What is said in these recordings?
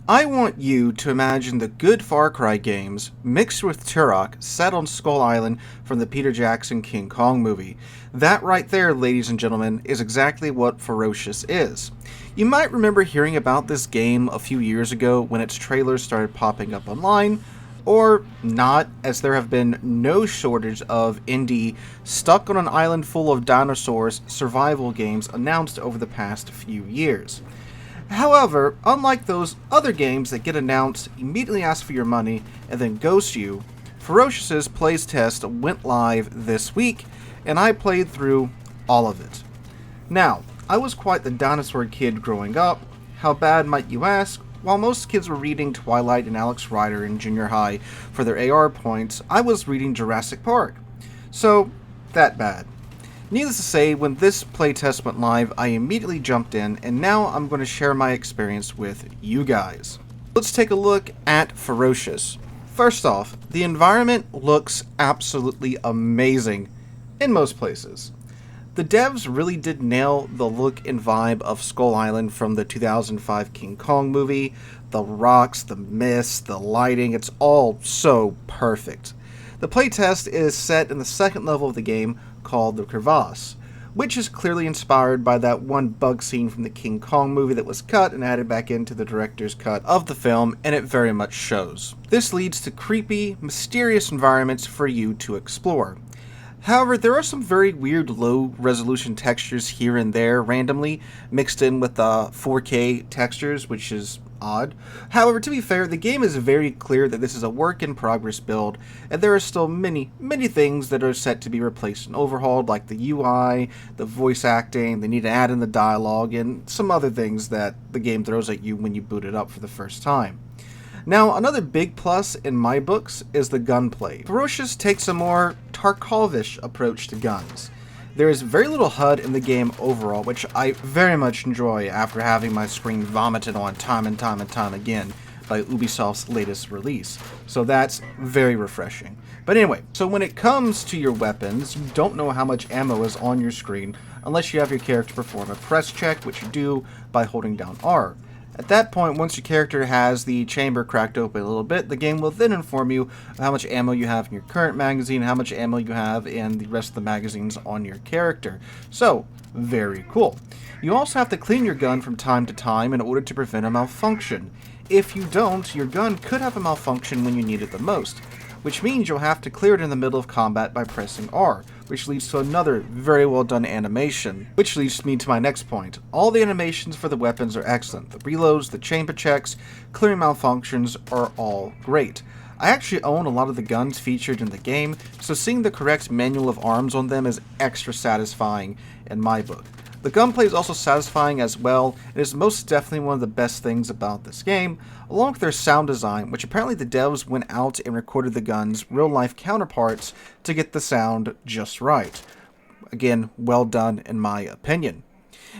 I want you to imagine the good Far Cry games mixed with Turok set on Skull Island from the Peter Jackson King Kong movie. That right there, ladies and gentlemen, is exactly what Ferocious is. You might remember hearing about this game a few years ago when its trailers started popping up online, or not, as there have been no shortage of indie, stuck on an island full of dinosaurs survival games announced over the past few years. However, unlike those other games that get announced, immediately ask for your money, and then ghost you, Ferocious's playtest went live this week, and I played through all of it. Now, I was quite the dinosaur kid growing up. How bad, might you ask? While most kids were reading Twilight and Alex Rider in junior high for their AR points, I was reading Jurassic Park. So, that bad. Needless to say, when this playtest went live, I immediately jumped in, and now I'm going to share my experience with you guys. Let's take a look at Ferocious. First off, the environment looks absolutely amazing in most places. The devs really did nail the look and vibe of Skull Island from the 2005 King Kong movie. The rocks, the mist, the lighting, it's all so perfect. The playtest is set in the second level of the game, called the Crevasse, which is clearly inspired by that one bug scene from the King Kong movie that was cut and added back into the director's cut of the film, and it very much shows. This leads to creepy, mysterious environments for you to explore. However, there are some very weird low-resolution textures here and there randomly, mixed in with 4K textures, which is odd. However, to be fair, the game is very clear that this is a work-in-progress build, and there are still many things that are set to be replaced and overhauled, like the UI, the voice acting, they need to add in the dialogue, and some other things that the game throws at you when you boot it up for the first time. Now, another big plus in my books is the gunplay. Ferocious takes a more Tarkov-ish approach to guns. There is very little HUD in the game overall, which I very much enjoy after having my screen vomited on time and time again by Ubisoft's latest release. So that's very refreshing. But anyway, so when it comes to your weapons, you don't know how much ammo is on your screen unless you have your character perform a press check, which you do by holding down R. At that point, once your character has the chamber cracked open a little bit, the game will then inform you of how much ammo you have in your current magazine, how much ammo you have in the rest of the magazines on your character. So, very cool. You also have to clean your gun from time to time in order to prevent a malfunction. If you don't, your gun could have a malfunction when you need it the most, which means you'll have to clear it in the middle of combat by pressing R, which leads to another very well done animation. Which leads me to my next point. All the animations for the weapons are excellent. The reloads, the chamber checks, clearing malfunctions are all great. I actually own a lot of the guns featured in the game, so seeing the correct manual of arms on them is extra satisfying in my book. The gunplay is also satisfying as well, and is most definitely one of the best things about this game, along with their sound design, which apparently the devs went out and recorded the gun's real-life counterparts to get the sound just right. Again, well done in my opinion.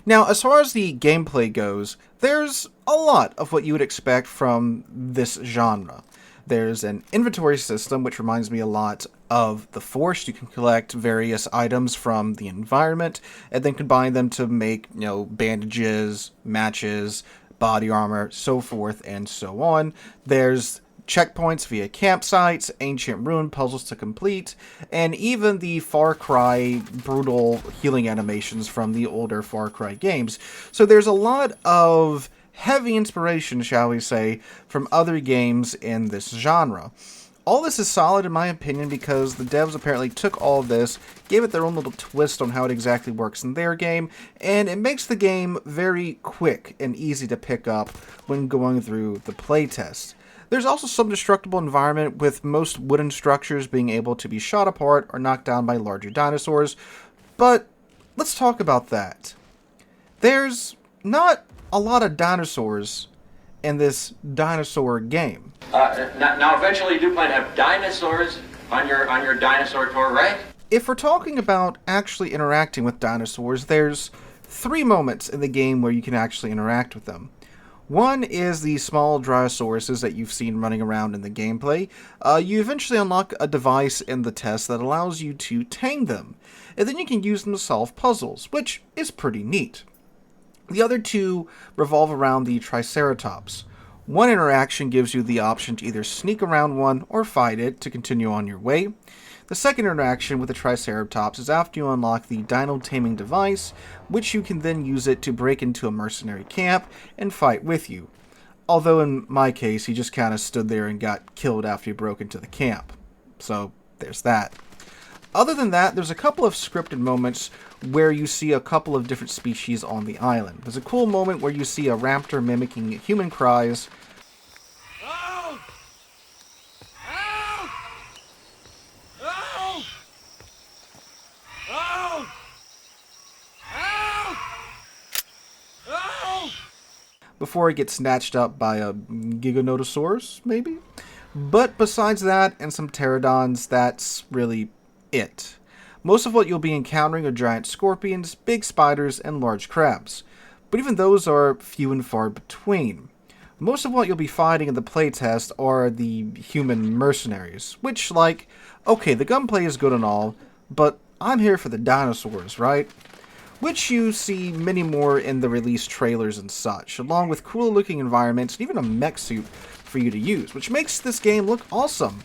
Now, as far as the gameplay goes, there's a lot of what you would expect from this genre. There's an inventory system, which reminds me a lot of The Force. You can collect various items from the environment and then combine them to make, bandages, matches, body armor, so forth and so on. There's checkpoints via campsites, ancient ruin puzzles to complete, and even the Far Cry brutal healing animations from the older Far Cry games. So there's a lot of heavy inspiration, shall we say, from other games in this genre. All this is solid in my opinion because the devs apparently took all of this, gave it their own little twist on how it exactly works in their game, and it makes the game very quick and easy to pick up when going through the playtest. There's also some destructible environment, with most wooden structures being able to be shot apart or knocked down by larger dinosaurs, but let's talk about that. There's not a lot of dinosaurs in this dinosaur game. Now eventually you do plan to have dinosaurs on your dinosaur tour, right? If we're talking about actually interacting with dinosaurs, there's 3 moments in the game where you can actually interact with them. One is the small Dryosauruses that you've seen running around in the gameplay. You eventually unlock a device in the test that allows you to tame them, and then you can use them to solve puzzles, which is pretty neat. The other 2 revolve around the Triceratops. One interaction gives you the option to either sneak around one or fight it to continue on your way. The second interaction with the Triceratops is after you unlock the Dino Taming device, which you can then use it to break into a mercenary camp and fight with you. Although in my case, he just kind of stood there and got killed after he broke into the camp. So, there's that. Other than that, there's a couple of scripted moments where you see a couple of different species on the island. There's a cool moment where you see a raptor mimicking human cries. Help! Help! Help! Help! Help! Help! Before it gets snatched up by a Giganotosaurus, maybe? But besides that and some pterodons, that's really it. Most of what you'll be encountering are giant scorpions, big spiders, and large crabs. But even those are few and far between. Most of what you'll be fighting in the playtest are the human mercenaries, which, like, okay, the gunplay is good and all, but I'm here for the dinosaurs, right? Which you see many more in the release trailers and such, along with cooler looking environments and even a mech suit for you to use, which makes this game look awesome.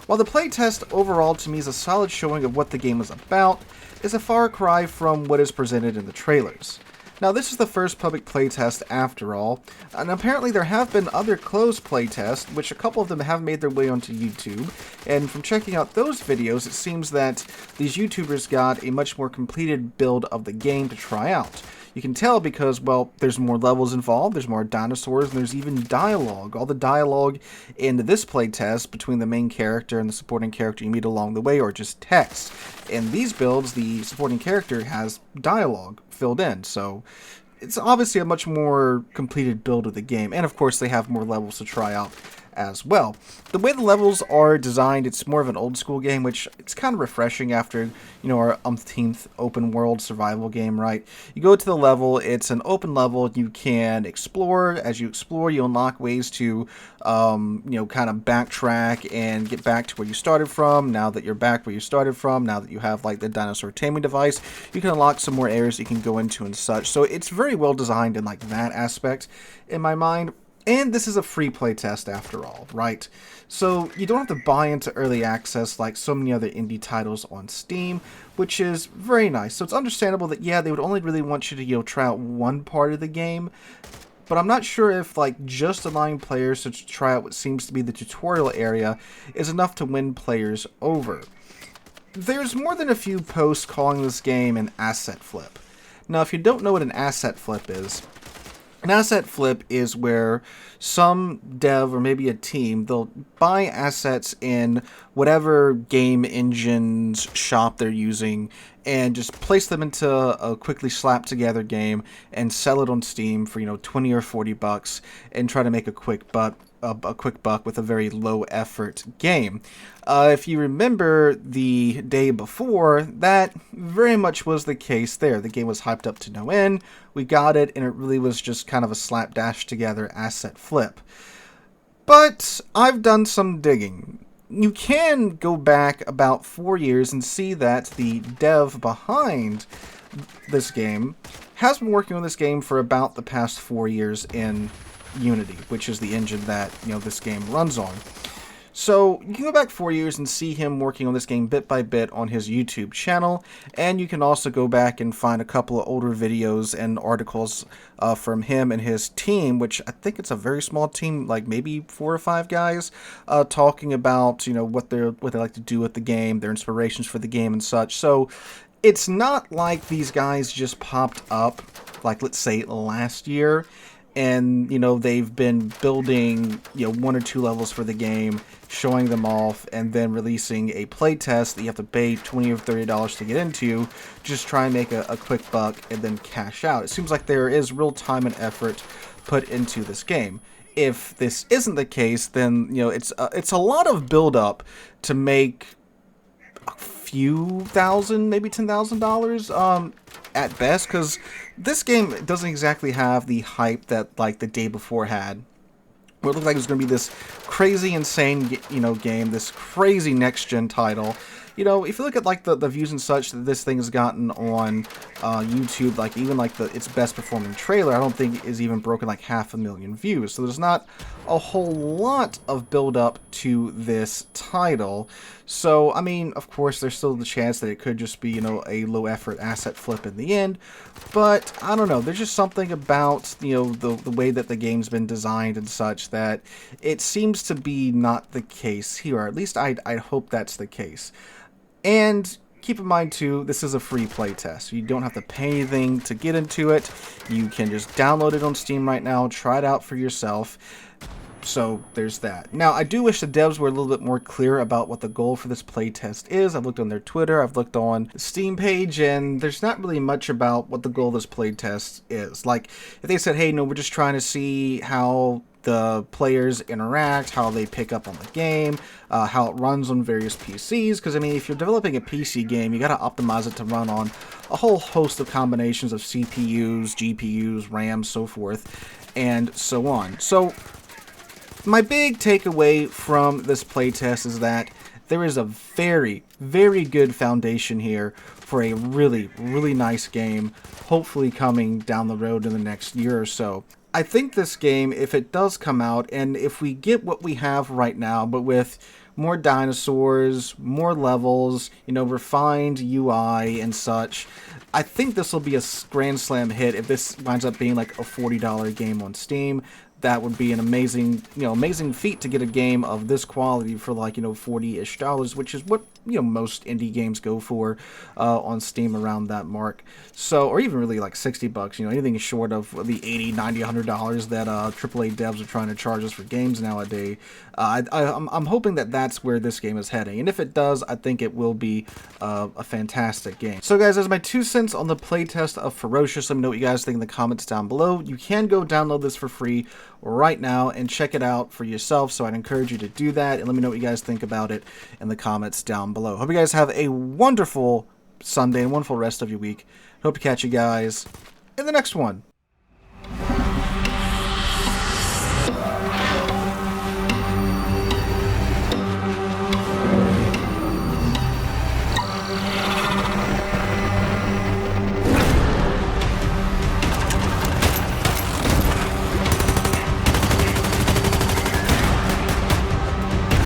While the playtest overall to me is a solid showing of what the game is about, it's a far cry from what is presented in the trailers. Now, this is the first public playtest after all, and apparently there have been other closed playtests, which a couple of them have made their way onto YouTube, and from checking out those videos, it seems that these YouTubers got a much more completed build of the game to try out. You can tell because, well, there's more levels involved, there's more dinosaurs, and there's even dialogue. All the dialogue in this playtest between the main character and the supporting character you meet along the way are just text. In these builds, the supporting character has dialogue filled in, so it's obviously a much more completed build of the game, and of course they have more levels to try out as well. The way the levels are designed, it's more of an old school game, which it's kind of refreshing after, you know, our umpteenth open world survival game, right? You go to the level, it's an open level, you can explore. As you explore, you unlock ways to, you know, kind of backtrack and get back to where you started from. Now that you're back where you started from, now that you have like the dinosaur taming device, you can unlock some more areas you can go into and such. So it's very well designed in like that aspect in my mind. And this is a free playtest after all, right? So you don't have to buy into early access like so many other indie titles on Steam, which is very nice. So it's understandable that, yeah, they would only really want you to, you know, try out one part of the game. But I'm not sure if, like, just allowing players to try out what seems to be the tutorial area is enough to win players over. There's more than a few posts calling this game an asset flip. Now, if you don't know what an asset flip is, an asset flip is where some dev or maybe a team, they'll buy assets in whatever game engine's shop they're using and just place them into a quickly slapped together game and sell it on Steam for, you know, 20 or 40 bucks and try to make a quick buck with a very low effort game. If you remember the day before, that very much was the case there. The game was hyped up to no end, we got it, and it really was just kind of a slapdash together asset flip. But I've done some digging. You can go back about 4 years and see that the dev behind this game has been working on this game for about the past 4 years in Unity, which is the engine that, you know, this game runs on. So you can go back 4 years and see him working on this game bit by bit on his YouTube channel, and you can also go back and find a couple of older videos and articles from him and his team, which I think it's a very small team, like maybe 4 or 5 guys, talking about, you know, what they like to do with the game, their inspirations for the game and such. So it's not like these guys just popped up, like, let's say last year, and, you know, they've been building, you know, 1 or 2 levels for the game, showing them off, and then releasing a playtest that you have to pay $20 or $30 to get into, just try and make a quick buck and then cash out. It seems like there is real time and effort put into this game. If this isn't the case, then, you know, it's a lot of build up to make a few thousand, maybe $10,000 at best, because this game doesn't exactly have the hype that, like, the day before had, where it looked like it was going to be this crazy, insane, you know, game, this crazy next-gen title, you know, if you look at like the views and such that this thing has gotten on YouTube, like even like its best performing trailer, I don't think is even broken like 500,000 views. So there's not a whole lot of build up to this title. So I mean, of course, there's still the chance that it could just be, you know, a low effort asset flip in the end. But I don't know. There's just something about, you know, the way that the game's been designed and such that it seems to be not the case here. Or at least I'd hope that's the case. And keep in mind too, this is a free playtest. You don't have to pay anything to get into it. You can just download it on Steam right now, try it out for yourself. So there's that. Now, I do wish the devs were a little bit more clear about what the goal for this playtest is. I've looked on their Twitter, I've looked on the Steam page, and there's not really much about what the goal of this playtest is. Like, if they said, hey, no, we're just trying to see how the players interact, how they pick up on the game, how it runs on various PCs, because I mean, if you're developing a PC game, you got to optimize it to run on a whole host of combinations of CPUs, GPUs, RAM, so forth, and so on. So my big takeaway from this playtest is that there is a very, very good foundation here for a really, really nice game, hopefully coming down the road in the next year or so. I think this game, if it does come out, and if we get what we have right now, but with more dinosaurs, more levels, you know, refined UI and such, I think this will be a grand slam hit if this winds up being like a $40 game on Steam. That would be an amazing, you know, amazing feat to get a game of this quality for like, you know, $40-ish, which is what, you know, most indie games go for on Steam around that mark. So, or even really like $60, you know, anything short of the $80, $90, $100 that AAA devs are trying to charge us for games nowadays. I'm hoping that that's where this game is heading, and if it does, I think it will be a fantastic game. So guys, that's my 2 cents on the playtest of Ferocious. Let me know what you guys think in the comments down below. You can go download this for free right now and check it out for yourself, so I'd encourage you to do that, and let me know what you guys think about it in the comments down below. Hope you guys have a wonderful Sunday and wonderful rest of your week. Hope to catch you guys in the next one.